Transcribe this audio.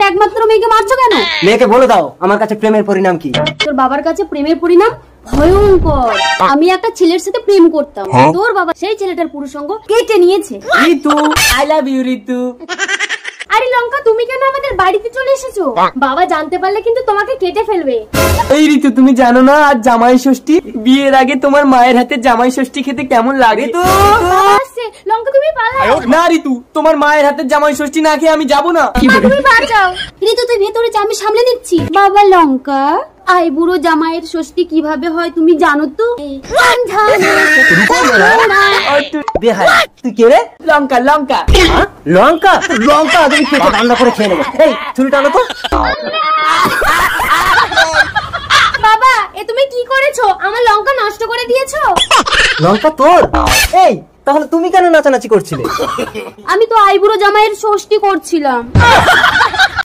একমাত্র মেয়েকে মারছো কেন? মেয়েকে বলে দাও আমার কাছে প্রেমের পরিণাম কি। তোর বাবার কাছে প্রেমের পরিণাম ভয়ঙ্কর। আমি একটা ছেলের সাথে প্রেম করতাম, তোর বাবা সেই ছেলেটার পুরুষাঙ্গ কেটে নিয়েছে। ঋতু, আই লাভ ইউ ঋতু। আরে লঙ্কা, তুমি কেন আমাদের বাড়িতে চলে এসেছো? বাবা জানতে পারলে কিন্তু তোমাকে কেটে ফেলবে। এই ঋতু, তুমি জানো না আজ জামাই ষষ্ঠী? বিয়ের আগে তোমার মায়ের হাতে জামাই ষষ্ঠী খেতে কেমন লাগে? তো লঙ্কা তুমি পালাও না ঋতু, তোমার মায়ের হাতে জামাই ষষ্ঠী না খেয়ে আমি যাবো না। তুমি বাঁচাও ঋতু, তুই ভেতরে যা, আমি সামলে নিচ্ছি। বাবা লঙ্কা, আই বুড়ো জামাইয়ের ষষ্ঠী কিভাবে হয় তুমি জানো তো? তুই কে রে? লঙ্কা লঙ্কা লঙ্কা লঙ্কা, তুমি খেতে রান্না করে খেয়ে নেবো। এই ছুরিটা আনো তো। বাবা, এ তুমি কি করেছো? আমার লঙ্কা নষ্ট করে দিয়েছো। লঙ্কা তোর? এই তাহলে তুমি কেন নাচানাচি করছিলে? আমি তো আইবুড়ো জামাইয়ের ষষ্ঠী করছিলাম।